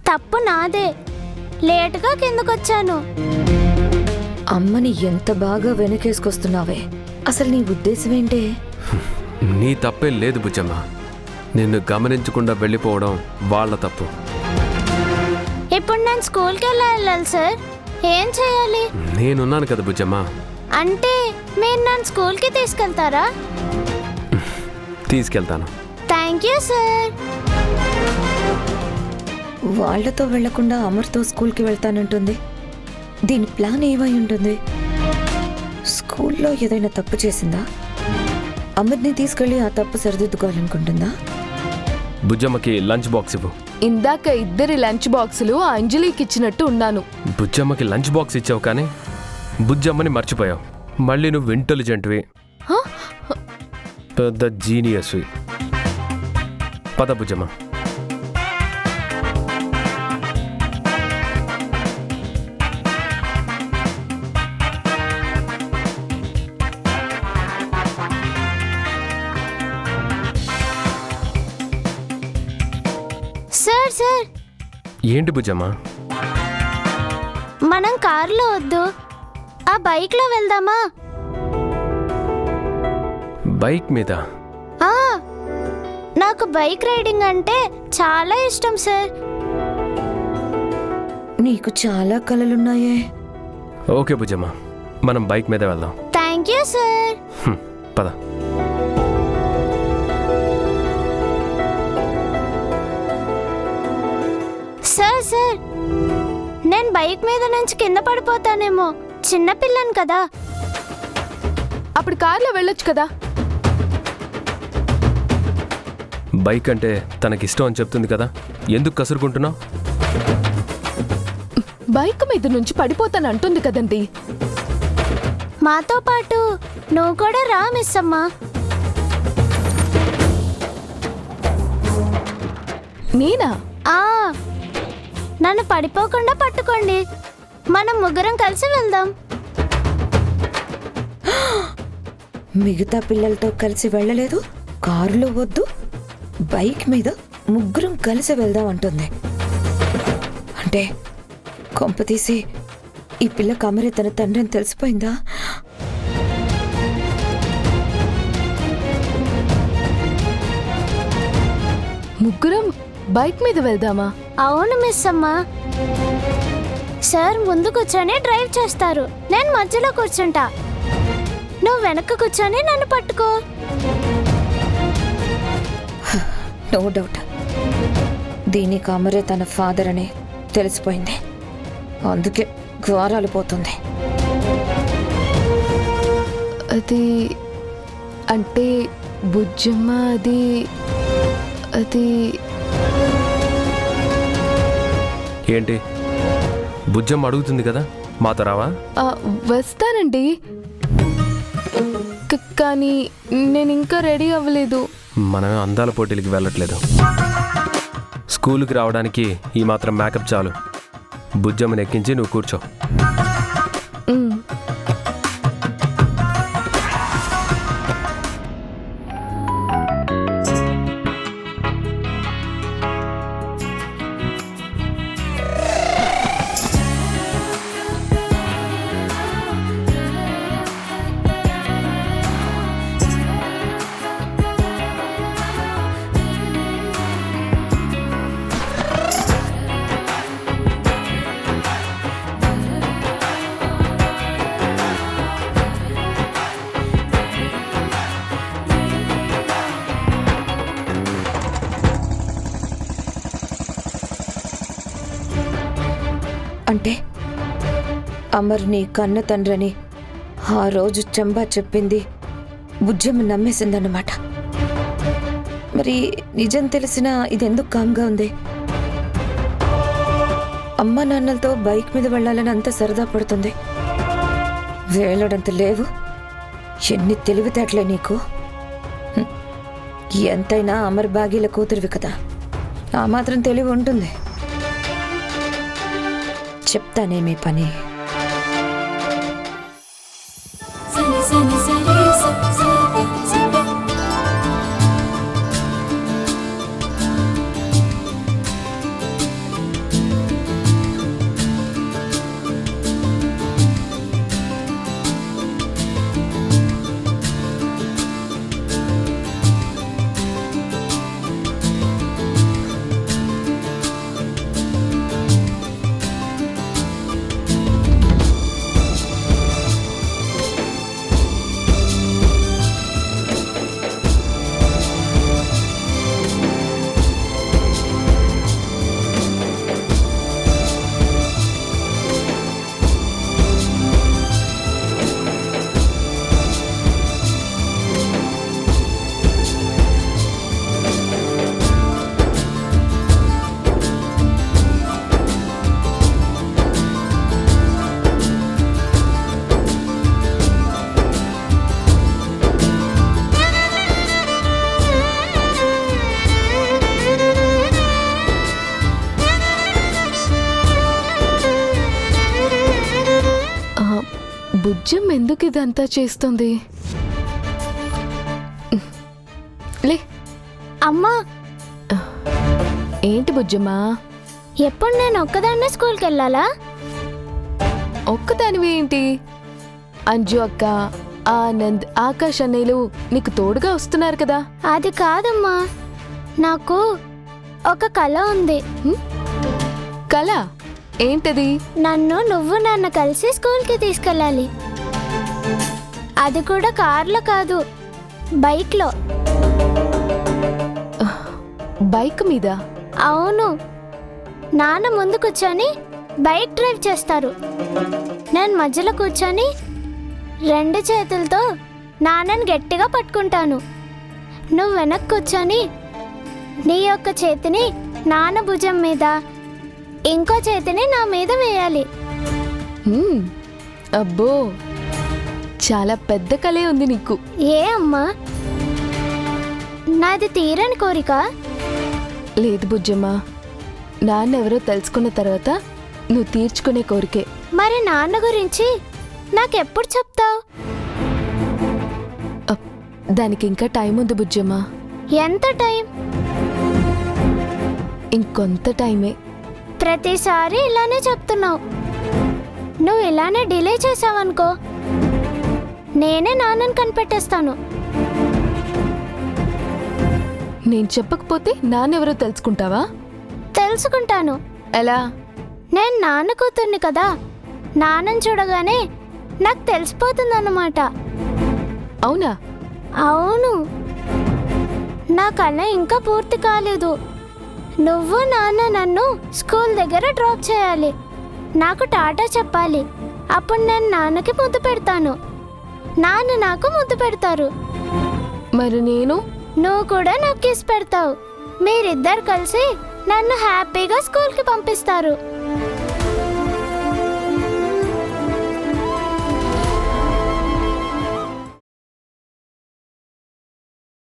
తప్పు నాదే, లేటుగా కిందకొచ్చాను. అమ్మని ఎంత బాగా వెనకేసుకొస్తున్నావే, అసలు నీ ఉద్దేశం ఏంటే? నీ తప్పేం లేదు బుజ్జమ్మ. నిన్ను గమనించకుండా వెళ్ళిపోవడం వాళ్ళ తప్పు. ఇప్పుడు నేను స్కూల్కి ఎలా వెళ్ళాలి సార్? ఏం చేయాలి? నేనున్నాను కదా బుజ్జమ్మ. అంటే మీరు నన్ను స్కూల్కి తీసుకెళ్తారా? తీసుకెళ్తాను. Thank you sir. వాళ్లతో వెళ్లకుండా అమర్తో స్కూల్కి వెళ్తానంటుంది. దీని ప్లాన్ ఏమై ఉంటుంది? స్కూల్లో ఏదైనా తప్పు చేసిందా? అమర్ని తీసుకెళ్లి ఆ తప్పు సరిదిద్దుకోవాలనుకుంటుందా? బుజ్జమ్మకి లంచ్ బాక్స్ ఇవ్వు. ఇందాక ఇద్దరి లంచ్ బాక్సులు అంజలికి ఇచ్చినట్టు ఉన్నాను. బుజ్జమ్మకి లంచ్ బాక్స్ ఇచ్చావు కానీ బుజ్జమ్మని మర్చిపోయావు. మళ్ళీ నువ్వు ఇంటెలిజెంట్వి, పెద్ద జీనియస్వి. పద బుజ్జమ్మ. సార్ సార్, ఏంటి బుజ్జమ్మ? మనం కారులో వద్దు, ఆ బైక్లో వెళ్దామా? బైక్ మీద? ఆ, నాకు బైక్ రైడింగ్ అంటే చాలా ఇష్టం సార్. నీకు చాలా కలలున్నాయే. ఓకే బుజ్జమ్మ, మనం బైక్ మీద వెళ్దాం. Thank you sir. పద. సార్ సార్, నేను బైక్ మీద నుంచి కింద పడిపోతానేమో, చిన్నపిల్లని కదా. అప్పుడు కార్లో వెళ్ళొచ్చు కదా. బైక్ అంటే తనకిష్టం అని చెప్తుంది కదా, ఎందుకు కసురుకుంటున్నావు? బైక్ మీద నుంచి పడిపోతాను అంటుంది కదండి. మాతో పాటు నువ్వు కూడా రా మిస్ అమ్మా. నేనా? ఆ, నన్ను పడిపోకుండా పట్టుకోండి, మనం ముగ్గురం కలిసి వెళ్దాం. మిగతా పిల్లలతో కలిసి వెళ్ళలేదు, కారులో వద్దు, బైక్ మీద ముగ్గురం కలిసి వెళ్దాం అంటుంది. అంటే కొంపతీసి ఈ పిల్ల కమరే తన తండ్రి అని తెలిసిపోయిందా? ముగ్గురం బైక్ మీద వెళ్దామా? అవును మిస్ అమ్మా. సార్ ముందు కూర్చొని డ్రైవ్ చేస్తారు, నేను మధ్యలో కూర్చుంటా, నువ్వు వెనక్కి కూర్చొని నన్ను పట్టుకో. నో డౌట్, దీని కమరే తన ఫాదర్ అని తెలిసిపోయింది, అందుకే ఘోరాలు పోతుంది. అది అంటే బుజ్జమ్మ, అది ఏంటి? బుజ్జమ్మ అడుగుతుంది కదా, మాతో రావా? వస్తానండి, కానీ నేను ఇంకా రెడీ అవ్వలేదు. మనమే అందాల పోటీలకి వెళ్ళట్లేదు, స్కూల్కి రావడానికి ఈ మాత్రం మేకప్ చాలు. బుజ్జమ్మని ఎక్కించి నువ్వు కూర్చో. అంటే అమర్ నీ కన్న తండ్రని ఆ రోజు చంబా చెప్పింది బుజ్జమ్మ నమ్మేసిందన్నమాట. మరి నిజం తెలిసినా ఇదెందుకు కామ్గా ఉంది? అమ్మ నాన్నలతో బైక్ మీద వెళ్ళాలని అంత సరదా పడుతుంది, వేలడంత లేవు. ఎన్ని తెలివితేటలే నీకు. ఎంతైనా అమర్ బాగీల కూతురివి కదా, ఆ మాత్రం తెలివి ఉంటుంది. చెప్తానే మీ పని. బుజ్జం ఎందుకు ఇదంతా చేస్తుంది? లే. అమ్మా, ఏంటి బుజ్జమ్మా? ఎప్పుడు నేను ఒక్కదాన్నే స్కూల్కి వెళ్ళాలా? ఒక్కదానివి ఏంటి? అంజు అక్క, ఆనంద్, ఆకాష్ అన్నయ్యలు నీకు తోడుగా వస్తున్నారు కదా. అది కాదమ్మా, నాకు ఒక కళ ఉంది. కళ ఏంటది? నన్ను నువ్వు నాన్న కలిసి స్కూల్కి తీసుకెళ్ళాలి. అది కూడా కార్లో కాదు, బైక్లో. బైక్ మీద? అవును, నాన్న ముందు కూర్చొని బైక్ డ్రైవ్ చేస్తారు. నేను మధ్యలో కూర్చొని 2 చేతులతో నాన్నని గట్టిగా పట్టుకుంటాను. నువ్వు వెనక్కి కూర్చొని నీ యొక్క చేతిని నాన్న భుజం మీద, ఇంకో చేతిని నా మీద వేయాలి. అబ్బో, చాలా పెద్ద కళే ఉంది నీకు. ఏ అమ్మా, నాది తీరని కోరిక. లేదు బుజ్జమ్మా, నాన్నెవరో తెలుసుకున్న తర్వాత నువ్వు తీర్చుకునే కోరికే. మరి నాన్న గురించి నాకెప్పుడు చెప్తావు? దానికి ఇంకా టైం ఉంది బుజ్జమ్మా. ఎంత టైం? ఇంకొంత టైమే. ప్రతిసారి ఇలానే చెప్తున్నావు. నువ్వు ఇలానే డిలే చేసావనుకో, నేనే నాన్నని కనిపెట్టేస్తాను. నేను చెప్పకపోతే నాన్నెవరో తెలుసుకుంటావా? తెలుసుకుంటాను. ఎలా? నేను నాన్న కూతుర్ని కదా, నాన్నని చూడగానే నాకు తెలిసిపోతుందన్నమాట. అవునా? అవును, నా కళ ఇంకా పూర్తి కాలేదు. నువ్వు నాన్న నన్ను స్కూల్ దగ్గర డ్రాప్ చేయాలి. నాకు టాటా చెప్పాలి. అప్పుడు నేను నాన్నకి ముద్దు పెడతాను, నాన్న నాకు ముద్దు పెడతారు. మరి నేను? నువ్వు కూడా నాకు కిస్ పెడతావు. మీరిద్దరు కలిసి నన్ను హ్యాపీగా స్కూల్కి పంపిస్తారు.